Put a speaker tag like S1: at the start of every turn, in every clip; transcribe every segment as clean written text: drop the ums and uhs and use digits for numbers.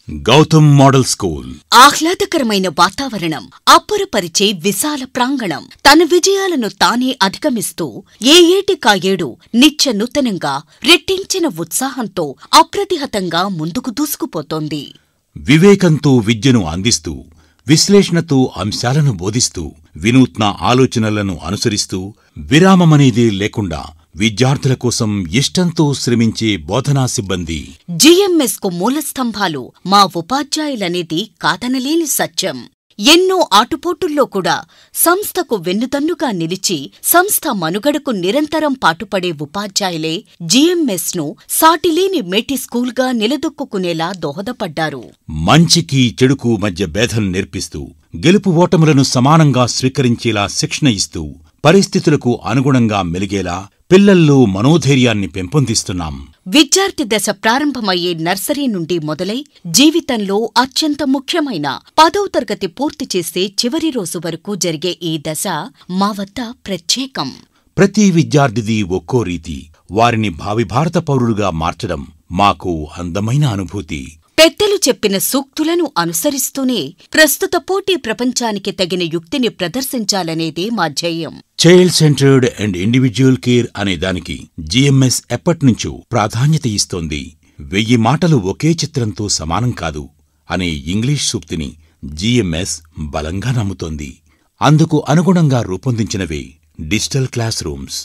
S1: Gautam model school
S2: ఆహ్లాదకరమైన వాతావరణం, అబ్బురపరిచే విశాల ప్రాంగణం, తన విజయాలను తానే అధిగమిస్తూ ఏ ఏటికాయేడు నిత్య నూతనంగా రెట్టించిన ఉత్సాహంతో అప్రతిహతంగా ముందుకు దూసుకుపోతోంది.
S1: వివేకంతో విద్యను అందిస్తూ, విశ్లేషణతో అంశాలను బోధిస్తూ, వినూత్న ఆలోచనలను అనుసరిస్తూ, విరామమనేదే లేకుండా విద్యార్థుల కోసం ఇష్టంతో శ్రమించే బోధనా సిబ్బంది.
S2: జిఎంఎస్ కు మూలస్తంభాలు మా ఉపాధ్యాయులనేది కాదనలేని సత్యం. ఎన్నో ఆటుపోటుల్లో కూడా సంస్థకు వెన్నుదన్నుగా నిలిచి సంస్థ మనుగడకు నిరంతరం పాటుపడే ఉపాధ్యాయులే జిఎంఎస్ ను సాటిలేని మేటి స్కూల్గా నిలదొక్కుకునేలా దోహదపడ్డారు.
S1: మంచికి చెడుకు మధ్య భేదం నేర్పిస్తూ, గెలుపు ఓటములను సమానంగా స్వీకరించేలా శిక్షణ ఇస్తూ, పరిస్థితులకు అనుగుణంగా మెలిగేలా పిల్లల్లో మనోధైర్యాన్ని పెంపొందిస్తున్నాం.
S2: విద్యార్థి దశ ప్రారంభమయ్యే నర్సరీ నుండి మొదలై జీవితంలో అత్యంత ముఖ్యమైన 10వ తరగతి పూర్తి చేసే చివరి రోజు వరకు జరిగే ఈ దశ మా వద్ద ప్రత్యేకం.
S1: ప్రతి విద్యార్థిది ఒక్కో రీతి. వారిని భావి భారత పౌరులుగా మార్చడం మాకు అందమైన అనుభూతి.
S2: పెద్దలు చెప్పిన సూక్తులను అనుసరిస్తూనే ప్రస్తుత పోటీ ప్రపంచానికి తగిన యుక్తిని ప్రదర్శించాలనేదే మా ధ్యేయం.
S1: Child centred and individual care అనే దానికి జిఎంఎస్ ఎప్పట్నుంచో ప్రాధాన్యత ఇస్తోంది. 1000 మాటలు ఒకే చిత్రంతో సమానం కాదు అనే ఇంగ్లీష్ సూక్తిని జిఎంఎస్ బలంగా నమ్ముతోంది. అందుకు అనుగుణంగా రూపొందించినవే డిజిటల్ క్లాస్ రూమ్స్.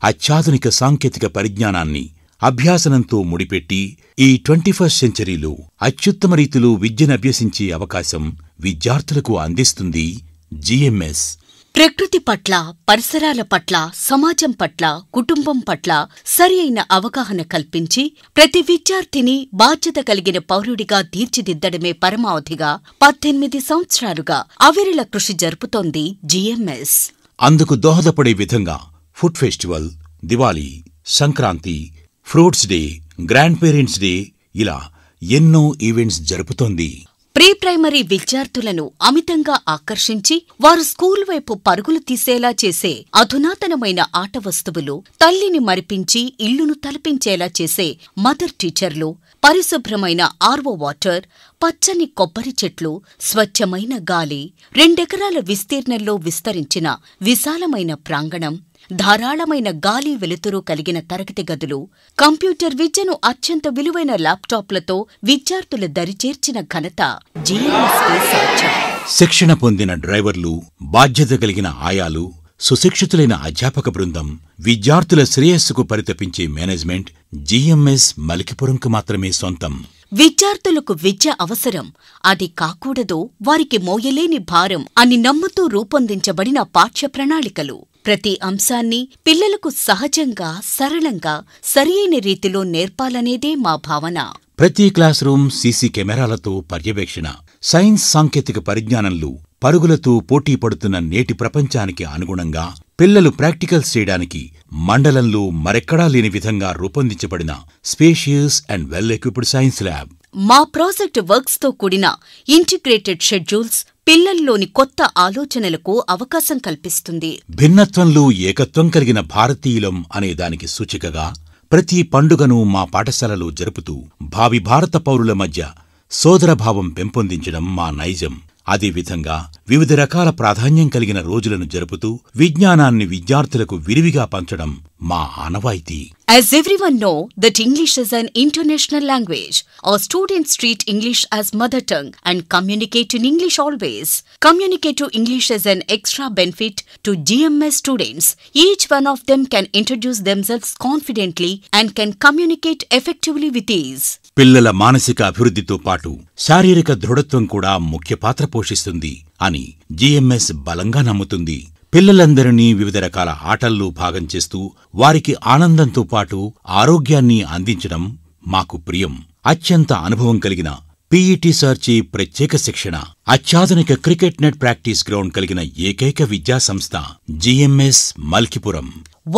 S1: అత్యాధునిక సాంకేతిక పరిజ్ఞానాన్ని అభ్యాసనంతో ముడిపెట్టి ఈ 21st సెంచరీలో అత్యుత్తమ రీతిలో విద్యనభ్యసించే అవకాశం విద్యార్థులకు అందిస్తుంది జిఎంఎస్.
S2: ప్రకృతి పట్ల, పరిసరాల పట్ల, సమాజం పట్ల, కుటుంబం పట్ల సరి అయిన అవగాహన కల్పించి ప్రతి విద్యార్థిని బాధ్యత కలిగిన పౌరుడిగా తీర్చిదిద్దడమే పరమావధిగా 18 సంవత్సరాలుగా అవిరళ కృషి జరుపుతోంది జిఎంఎస్.
S1: అందుకు దోహదపడే విధంగా food festival, Diwali, Sankranti, fruits day, grand parents day ఇలా ఎన్నో ఈవెంట్స్ జరుపుతోంది.
S2: ప్రీ ప్రైమరీ విద్యార్థులను అమితంగా ఆకర్షించి వారు స్కూల్ వైపు పరుగులు తీసేలా చేసే అధునాతనమైన ఆట వస్తువులు, తల్లిని మరిపించి ఇల్లును తలపించేలా చేసే మదర్ టీచర్లు, పరిశుభ్రమైన ఆర్వో వాటర్, పచ్చని కొబ్బరి చెట్లు, స్వచ్ఛమైన గాలి, 2 ఎకరాల విస్తీర్ణంలో విస్తరించిన విశాలమైన ప్రాంగణం, ధారాళమైన గాలి వెలుతురు కలిగిన తరగతి గదులు, కంప్యూటర్ విద్యను అత్యంత విలువైన ల్యాప్టాప్లతో విద్యార్థుల దరిచేర్చిన ఘనత జిఎంఎస్కే సాధ్యం.
S1: శిక్షణ పొందిన డ్రైవర్లు, బాధ్యత కలిగిన ఆయాలు, సుశిక్షితులైన అధ్యాపక బృందం, విద్యార్థుల శ్రేయస్సుకు పరితపించే మేనేజ్మెంట్ జిఎంఎస్ మలికిపురంకు మాత్రమే సొంతం.
S2: విద్యార్థులకు విద్య అవసరం, అది కాకూడదు వారికి మోయలేని భారం అని నమ్ముతూ రూపొందించబడిన పాఠ్య ప్రణాళికలు ప్రతి అంశాన్ని పిల్లలకు సహజంగా, సరళంగా, సరియైన రీతిలో నేర్పాలనేదే మా భావన.
S1: ప్రతి క్లాస్ రూమ్ సీసీ కెమెరాలతో పర్యవేక్షణ. సైన్స్ సాంకేతిక పరిజ్ఞానంలో పరుగులతో పోటీ పడుతున్న నేటి ప్రపంచానికి అనుగుణంగా పిల్లలు ప్రాక్టికల్స్ చేయడానికి మండలంలో మరెక్కడా లేని విధంగా రూపొందించబడిన spacious and well equipped science lab.
S2: మా ప్రాజెక్ట్ వర్క్స్తో కూడిన ఇంటిగ్రేటెడ్ షెడ్యూల్స్ పిల్లల్లోని కొత్త ఆలోచనలకు అవకాశం కల్పిస్తుంది.
S1: భిన్నత్వంలో ఏకత్వం కలిగిన భారతీయులం అనే దానికి సూచికగా ప్రతి పండుగను మా పాఠశాలలో జరుపుతూ భావి భారత పౌరుల మధ్య సోదరభావం పెంపొందించడం మా నైజం. అదేవిధంగా వివిధ రకాల ప్రాధాన్యం కలిగిన రోజులను జరుపుతూ విజ్ఞానాన్ని విద్యార్థులకు విరివిగా పంచడం మా ఆనవాయితీ.
S2: As everyone know that English is an international language, our students treat English as mother tongue and communicate in English always. Communicate to English as an extra benefit to GMS students. Each one of them can introduce themselves confidently and can communicate effectively with ease.
S1: పిల్లల మానసిక అభివృద్ధితో పాటు శారీరక దృఢత్వం కూడా ముఖ్య పాత్ర పోషిస్తుంది అని జిఎంఎస్ బలంగా నమ్ముతుంది. పిల్లలందరినీ వివిధ రకాల ఆటల్లో భాగం చేస్తూ వారికి ఆనందంతో పాటు ఆరోగ్యాన్ని అందించడం మాకు ప్రియం. అత్యంత అనుభవం కలిగిన పీఈటీ సార్చే ప్రత్యేక శిక్షణ, అత్యాధునిక క్రికెట్ నెట్ ప్రాక్టీస్ గ్రౌండ్ కలిగిన ఏకైక విద్యాసంస్థ జిఎంఎస్ మల్కిపురం.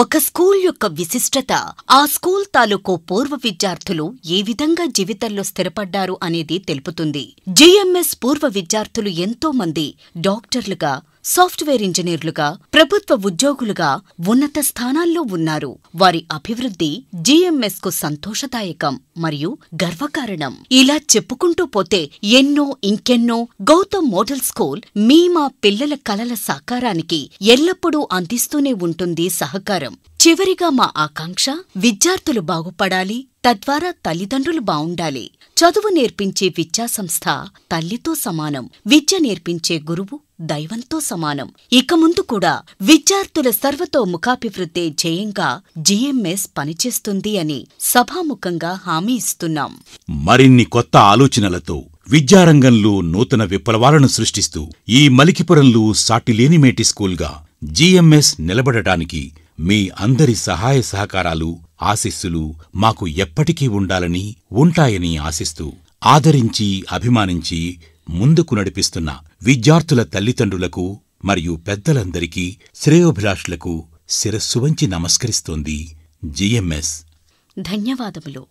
S2: ఒక స్కూల్ యొక్క విశిష్టత ఆ స్కూల్ తాలూకు పూర్వ విద్యార్థులు ఏ విధంగా జీవితంలో స్థిరపడ్డారు అనేది తెలుపుతుంది. జిఎంఎస్ పూర్వ విద్యార్థులు ఎంతో మంది డాక్టర్లుగా, సాఫ్ట్వేర్ ఇంజనీర్లుగా, ప్రభుత్వ ఉద్యోగులుగా ఉన్నత స్థానాల్లో ఉన్నారు. వారి అభివృద్ధి GMS కు సంతోషదాయకం మరియు గర్వకారణం. ఇలా చెప్పుకుంటూ పోతే ఎన్నో ఇంకెన్నో గౌతమ్ మోడల్ స్కూల్ మా పిల్లల కలల సాకారానికి ఎల్లప్పుడూ అందిస్తూనే ఉంటుంది సహకారం. చివరిగా మా ఆకాంక్ష విద్యార్థులు బాగుపడాలి, తద్వారా తల్లిదండ్రులు బావుండాలి. చదువు నేర్పించే విద్యాసంస్థ తల్లితో సమానం, విద్య నేర్పించే గురువు దైవంతో సమానం. ఇక ముందు కూడా విద్యార్థుల సర్వతోముఖాభివృద్ధే ధ్యేయంగా GMS పనిచేస్తుంది అని సభాముఖంగా హామీ ఇస్తున్నాం.
S1: మరిన్ని కొత్త ఆలోచనలతో విద్యారంగంలో నూతన విప్లవాలను సృష్టిస్తూ ఈ మలికిపురంలో సాటిలేని మేటి స్కూల్గా GMS నిలబడటానికి మీ అందరి సహాయ సహకారాలు, ఆశీస్సులు మాకు ఎప్పటికీ ఉండాలని, ఉంటాయని ఆశిస్తూ, ఆదరించి, అభిమానించి ముందుకు నడిపిస్తున్న విద్యార్థుల తల్లిదండ్రులకు మరియు పెద్దలందరికీ, శ్రేయోభిలాషులకు శిరస్సు వంచి నమస్కరిస్తోంది GMS.
S2: ధన్యవాదములు.